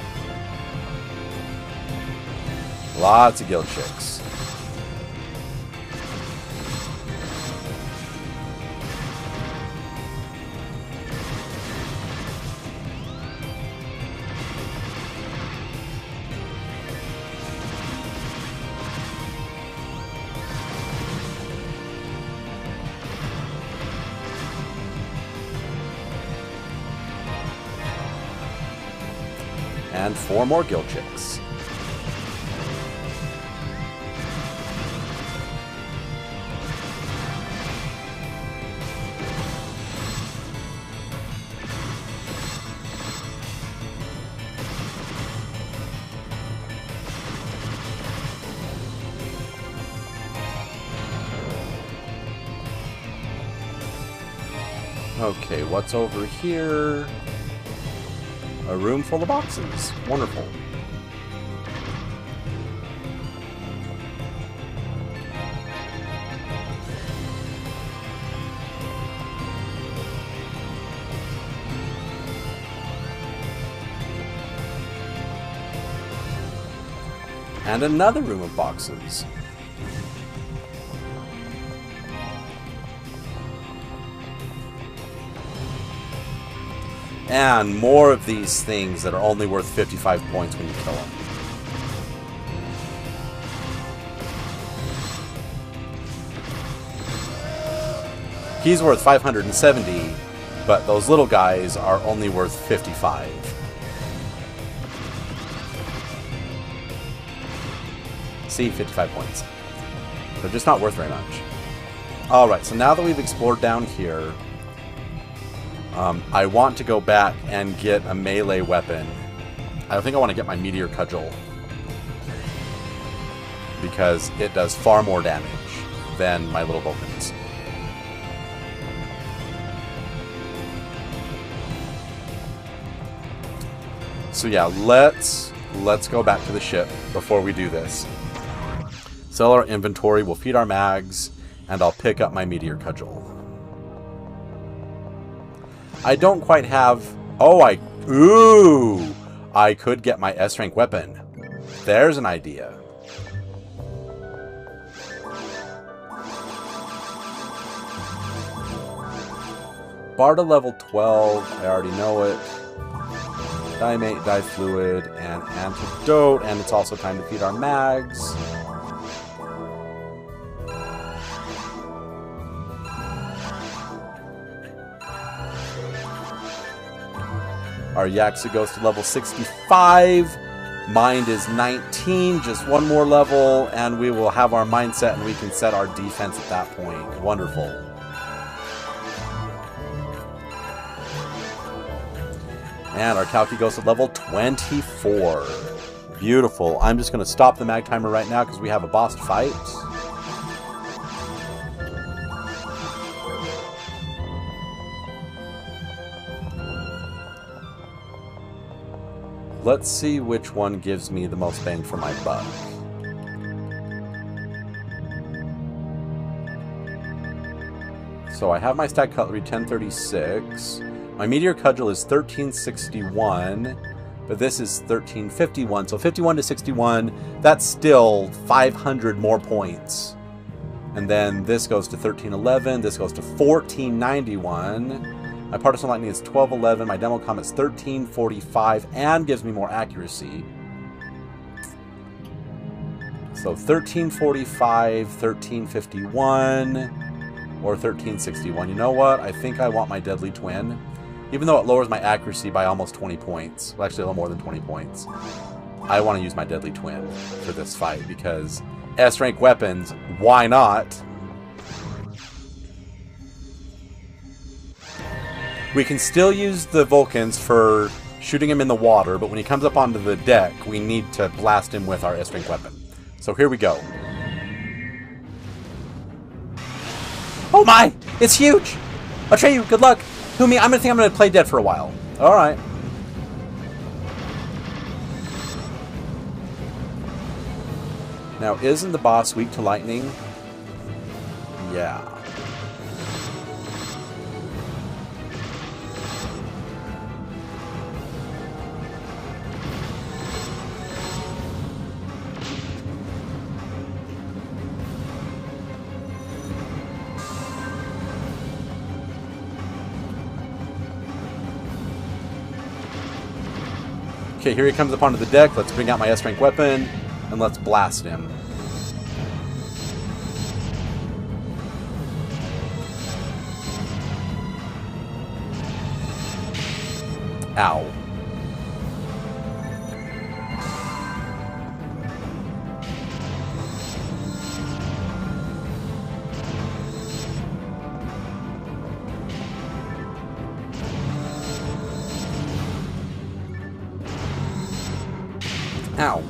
Lots of gill chicks. And 4 more gill chicks. Okay, what's over here? A room full of boxes. Wonderful. And another room of boxes. And more of these things that are only worth 55 points when you kill them. He's worth 570, but those little guys are only worth 55. See, 55 points. They're just not worth very much. Alright, so now that we've explored down here, I want to go back and get a melee weapon. I think I want to get my Meteor Cudgel, because it does far more damage than my little Vulcans. So yeah, let's go back to the ship before we do this. Sell our inventory, we'll feed our mags, and I'll pick up my Meteor Cudgel. I don't quite have... Oh, Ooh! I could get my S-rank weapon. There's an idea. Barda level 12, I already know it. Diamate, Difluid, and Antidote, and it's also time to feed our mags. Our Yaxa goes to level 65. Mind is 19, just one more level, and we will have our mindset and we can set our defense at that point. Wonderful. And our Kalki goes to level 24. Beautiful. I'm just going to stop the mag timer right now because we have a boss to fight. Let's see which one gives me the most bang for my buck. So I have my stack cutlery 1036. My Meteor Cudgel is 1361, but this is 1351. So 51 to 61, that's still 500 more points. And then this goes to 1311, this goes to 1491. My Partisan Lightning is 1211, my Demo Comet's 1345, and gives me more accuracy. So 1345, 1351, or 1361. You know what? I think I want my Deadly Twin. Even though it lowers my accuracy by almost 20 points. Well, actually a little more than 20 points. I want to use my Deadly Twin for this fight, because S-rank weapons, why not? We can still use the Vulcans for shooting him in the water, but when he comes up onto the deck, we need to blast him with our S-rank weapon. So here we go. Oh my! It's huge! Atreyu, good luck! Humi, I'm gonna play dead for a while. Alright. Now, isn't the boss weak to lightning? Yeah. Okay, here he comes up onto the deck. Let's bring out my S-rank weapon, and let's blast him. Ow. Ow.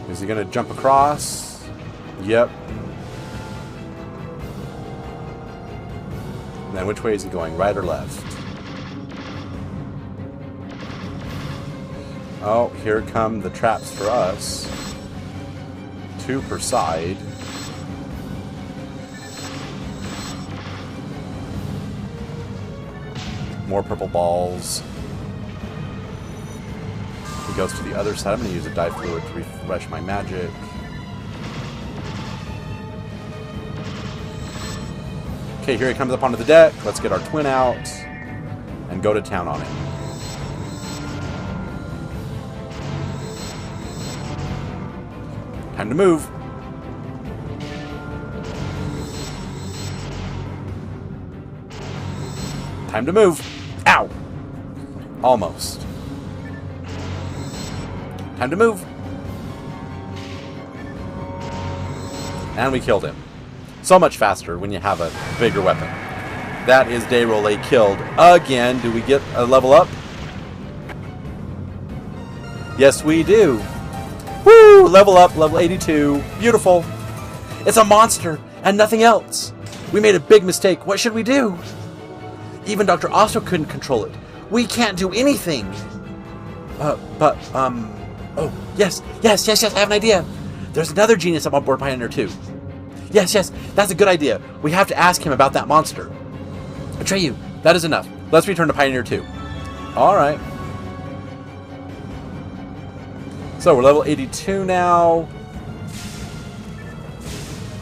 Is he going to jump across? Yep. And then which way is he going? Right or left? Oh, here come the traps for us. 2 per side. More purple balls. He goes to the other side. I'm going to use a dye fluid to refresh my magic. Okay, here he comes up onto the deck. Let's get our twin out and go to town on him. Time to move. Time to move. Ow! Almost. Time to move. And we killed him. So much faster when you have a bigger weapon. That is Dayrole killed again. Do we get a level up? Yes, we do. Woo! Level up, level 82. Beautiful. It's a monster and nothing else. We made a big mistake. What should we do? Even Dr. Osto couldn't control it. We can't do anything. Oh, yes, I have an idea. There's another genius up on board Pioneer 2. Yes, that's a good idea. We have to ask him about that monster. Atreyu, that is enough. Let's return to Pioneer 2. Alright. So we're level 82 now.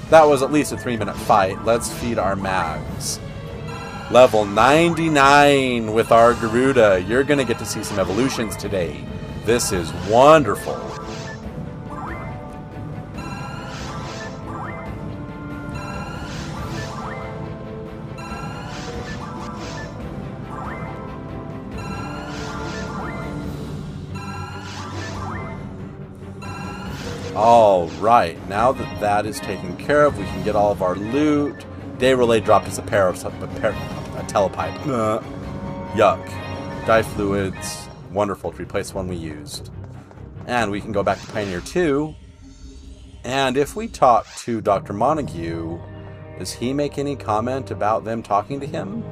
That was at least a 3-minute fight. Let's feed our mags. Level 99 with our Garuda. You're going to get to see some evolutions today. This is wonderful. Alright, now that that is taken care of, we can get all of our loot. Dayrole dropped us a telepipe. Yuck. Dye fluids. Wonderful to replace one we used. And we can go back to Pioneer 2. And if we talk to Dr. Montague, does he make any comment about them talking to him?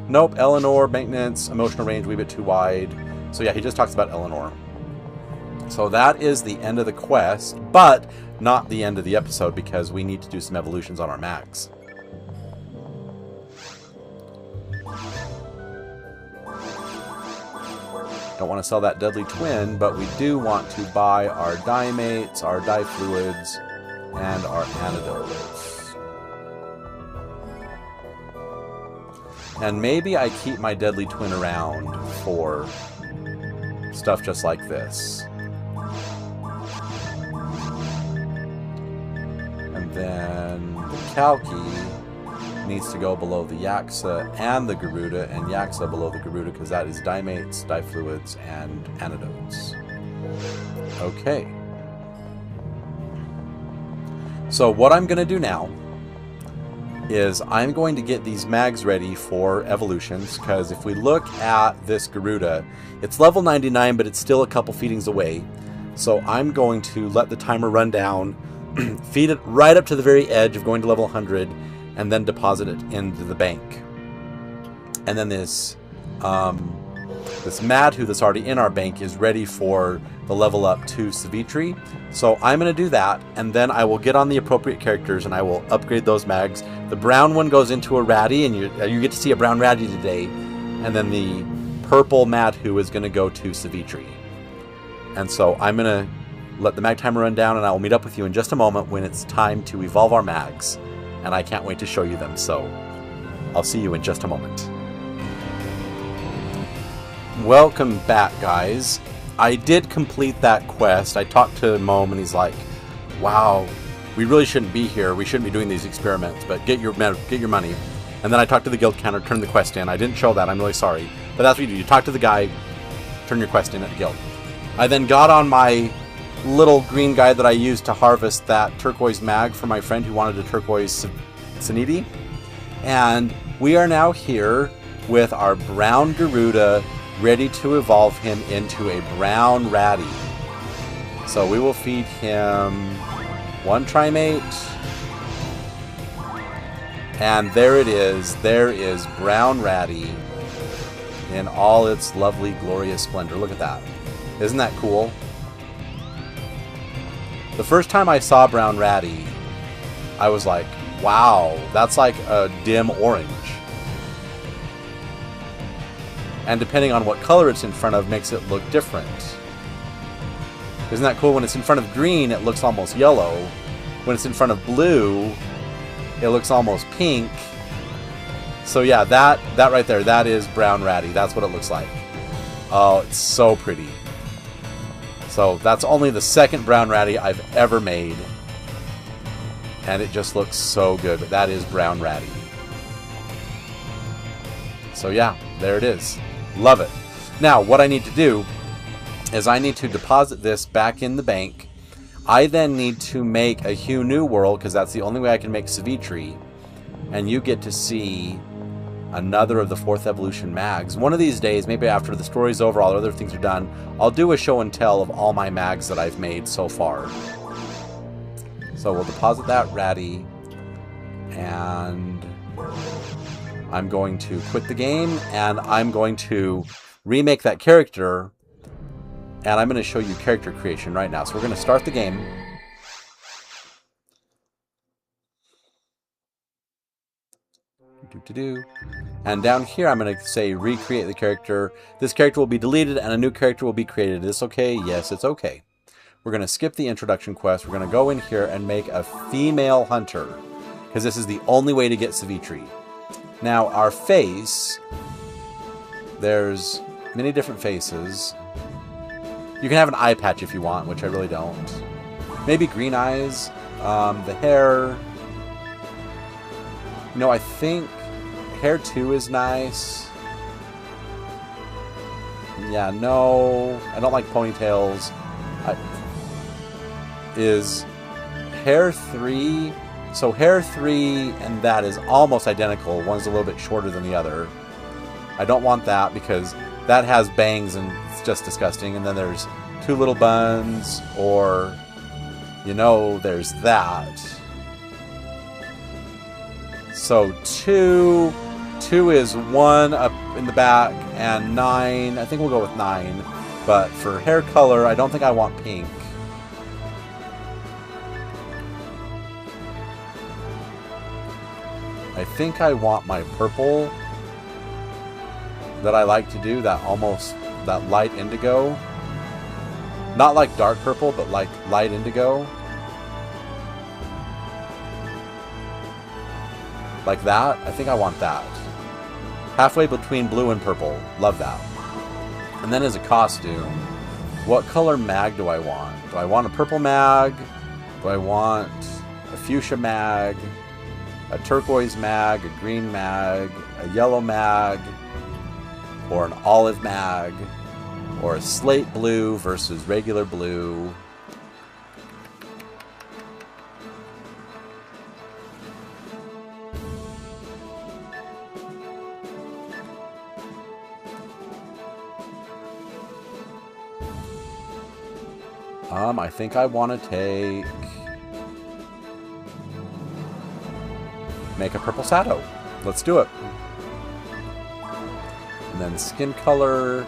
Nope. Eleanor, maintenance, emotional range, wee bit too wide. So yeah, he just talks about Eleanor. So that is the end of the quest, but not the end of the episode because we need to do some evolutions on our mags. Don't want to sell that deadly twin, but we do want to buy our dye mates, our dye fluids, and our antidotes. And maybe I keep my deadly twin around for stuff just like this. And then the Kalki needs to go below the Yaksa and the Garuda, and Yaksa below the Garuda because that is dye mates, dye fluids, and antidotes. Okay. So what I'm going to do now is I'm going to get these mags ready for evolutions, because if we look at this Garuda, it's level 99, but it's still a couple feedings away. So I'm going to let the timer run down, feed it right up to the very edge of going to level 100, and then deposit it into the bank. And then this Madhu that's already in our bank is ready for the level up to Savitri. So I'm going to do that, and then I will get on the appropriate characters and I will upgrade those mags. The brown one goes into a Ratty, and you get to see a brown Ratty today. And then the purple Madhu is going to go to Savitri. And so I'm going to let the mag timer run down, and I will meet up with you in just a moment when it's time to evolve our mags. And I can't wait to show you them, so I'll see you in just a moment. Welcome back, guys. I did complete that quest. I talked to Mom, and he's like, wow, we really shouldn't be here. We shouldn't be doing these experiments, but get your money. And then I talked to the guild counter, turned the quest in. I didn't show that. I'm really sorry. But that's what you do. You talk to the guy, turn your quest in at the guild. I then got on my little green guy that I used to harvest that turquoise mag for my friend who wanted a turquoise Saniti. And we are now here with our brown Garuda, ready to evolve him into a brown Ratty. So we will feed him one Trimate. And there it is. There is Brown Ratty in all its lovely, glorious splendor. Look at that. Isn't that cool? The first time I saw Brown Ratty, I was like, wow, that's like a dim orange. And depending on what color it's in front of makes it look different. Isn't that cool? When it's in front of green, it looks almost yellow. When it's in front of blue, it looks almost pink. So yeah, that right there, that is Brown Ratty. That's what it looks like. Oh, it's so pretty. So that's only the second Brown Ratty I've ever made. And it just looks so good. But that is Brown Ratty. So yeah, there it is. Love it. Now, what I need to do is I need to deposit this back in the bank. I then need to make a Hue New World, because that's the only way I can make Savitri. And you get to see another of the 4th Evolution mags. One of these days, maybe after the story's over, all the other things are done, I'll do a show and tell of all my mags that I've made so far. So we'll deposit that Ratty, and I'm going to quit the game, and I'm going to remake that character, and I'm going to show you character creation right now. So we're going to start the game. And down here, I'm going to say recreate the character. This character will be deleted, and a new character will be created. Is this okay? Yes, it's okay. We're going to skip the introduction quest. We're going to go in here and make a female hunter, because this is the only way to get Savitri. Now, our face, there's many different faces. You can have an eye patch if you want, which I really don't. Maybe green eyes. The hair. No, I think hair 2 is nice. Yeah, no. I don't like ponytails. Is hair 3... So hair 3 and that is almost identical. One's a little bit shorter than the other. I don't want that because that has bangs and it's just disgusting. And then there's 2 little buns, or, you know, there's that. So 2 is 1 up in the back, and 9. I think we'll go with 9. But for hair color, I don't think I want pink. I think I want my purple that I like to do, that light indigo. Not like dark purple, but like light indigo. Like that. I think I want that. Halfway between blue and purple. Love that. And then as a costume, what color mag do I want? Do I want a purple mag? Do I want a fuchsia mag? A turquoise mag, a green mag, a yellow mag, or an olive mag, or a slate blue versus regular blue. I think I want to make a purple Sato. Let's do it. And then skin color.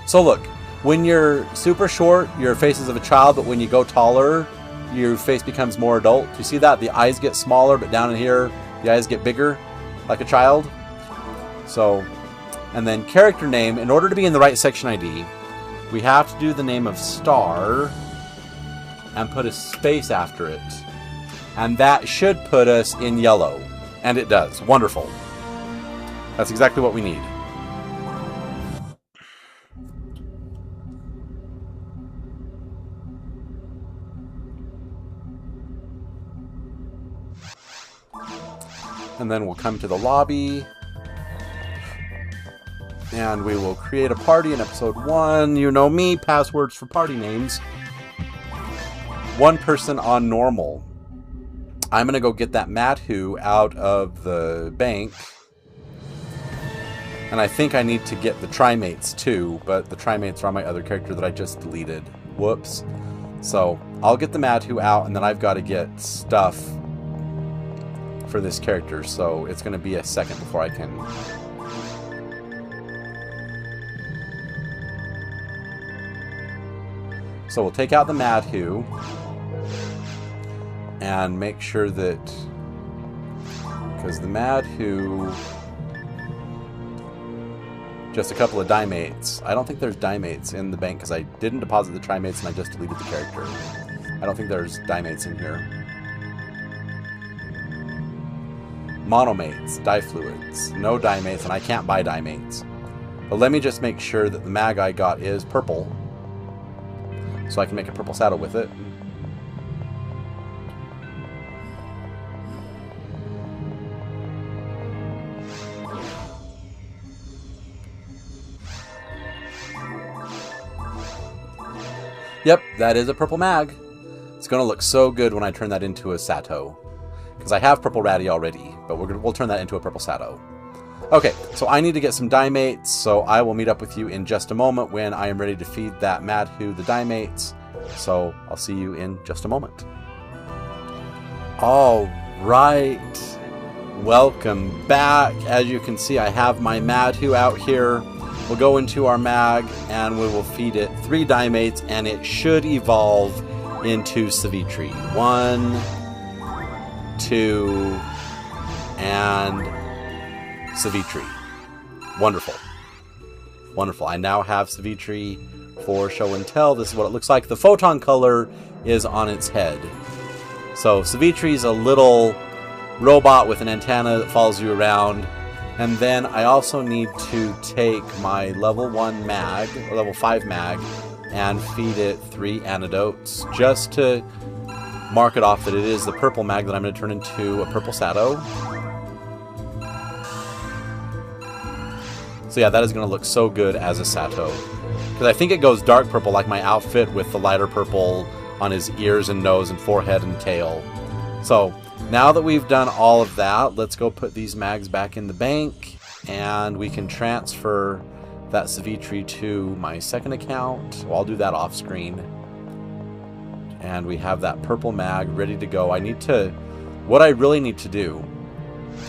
So look, when you're super short, your face is of a child, but when you go taller, your face becomes more adult. Do you see that? The eyes get smaller, but down in here, the eyes get bigger, like a child. So, and then character name, in order to be in the right section ID, we have to do the name of Star and put a space after it. And that should put us in yellow. And it does. Wonderful. That's exactly what we need. And then we'll come to the lobby. And we will create a party in episode 1. You know me, passwords for party names. 1 person on normal. I'm going to go get that Mathu out of the bank. And I think I need to get the Trimates too, but the Trimates are on my other character that I just deleted. Whoops. So I'll get the Madhu out, and then I've got to get stuff for this character, so it's going to be a second before I can... So we'll take out the Madhu and make sure that... Because the Madhu... Just a couple of Dimates. I don't think there's Dimates in the bank because I didn't deposit the Trimates and I just deleted the character. I don't think there's Dimates in here. Monomates, Difluids. No Dimates, and I can't buy Dimates. But let me just make sure that the mag I got is purple, so I can make a purple saddle with it. Yep, that is a purple mag. It's going to look so good when I turn that into a Sato. Because I have purple Ratty already, but we'll turn that into a purple Sato. Okay, so I need to get some Dimates, so I will meet up with you in just a moment when I am ready to feed that Madhu the Dimates. So I'll see you in just a moment. All right, welcome back. As you can see, I have my Madhu out here. We'll go into our mag and we will feed it 3 Dimates, and it should evolve into Savitri. 1, 2, and Savitri. Wonderful. Wonderful. I now have Savitri for show and tell. This is what it looks like. The photon color is on its head. So Savitri is a little robot with an antenna that follows you around. And then I also need to take my level 1 mag, or level 5 mag, and feed it 3 antidotes, just to mark it off that it is the purple mag that I'm going to turn into a purple Sato. So yeah, that is going to look so good as a Sato. Because I think it goes dark purple like my outfit, with the lighter purple on his ears and nose and forehead and tail. So now that we've done all of that, let's go put these mags back in the bank, and we can transfer that Savitri to my second account. Well, I'll do that off screen. And we have that purple mag ready to go. What I really need to do,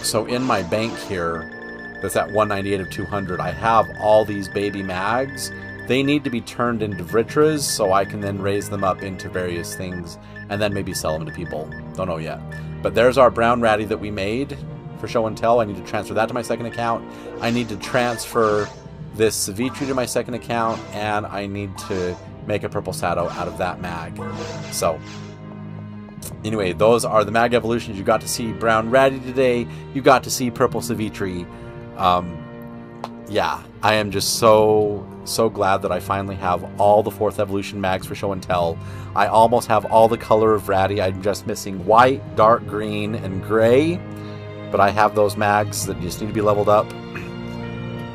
so in my bank here, that's at 198 of 200, I have all these baby mags. They need to be turned into Vritras, so I can then raise them up into various things, and then maybe sell them to people. Don't know yet. But there's our brown ratty that we made for show and tell. I need to transfer that to my second account. I need to transfer this Savitri to my second account, and I need to make a purple Sato out of that mag. So anyway, those are the mag evolutions. You got to see brown ratty today. You got to see purple Savitri. Yeah, I am just so glad that I finally have all the 4th evolution mags for show and tell. I almost have all the color of ratty. I'm just missing white, dark green, and gray. But I have those mags that just need to be leveled up.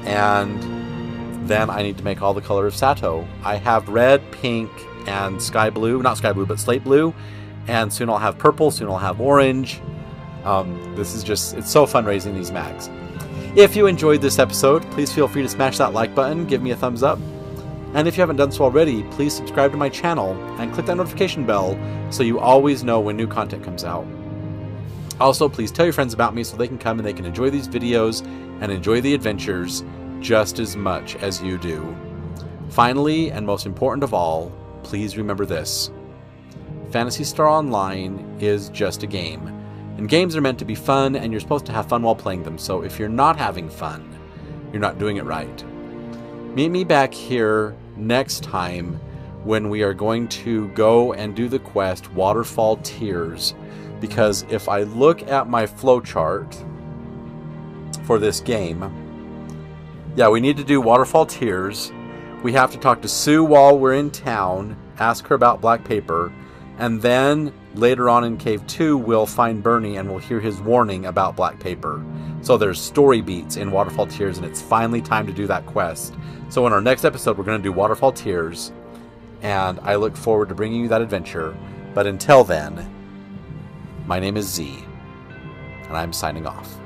And then I need to make all the color of Sato. I have red, pink, and sky blue. Not sky blue, but slate blue. And soon I'll have purple, soon I'll have orange. This is just, it's so fun raising these mags. If you enjoyed this episode, please feel free to smash that like button, give me a thumbs up. And if you haven't done so already, please subscribe to my channel and click that notification bell so you always know when new content comes out. Also, please tell your friends about me so they can come and they can enjoy these videos and enjoy the adventures just as much as you do. Finally, and most important of all, please remember this. Phantasy Star Online is just a game. And games are meant to be fun, and you're supposed to have fun while playing them. So if you're not having fun, you're not doing it right. Meet me back here next time when we are going to go and do the quest Waterfall Tears. Because if I look at my flowchart for this game, yeah, we need to do Waterfall Tears. We have to talk to Sue while we're in town, ask her about black paper, and then later on in Cave 2, we'll find Bernie and we'll hear his warning about black paper. So there's story beats in Waterfall Tears, and it's finally time to do that quest. So in our next episode, we're going to do Waterfall Tears, and I look forward to bringing you that adventure. But until then, my name is Z, and I'm signing off.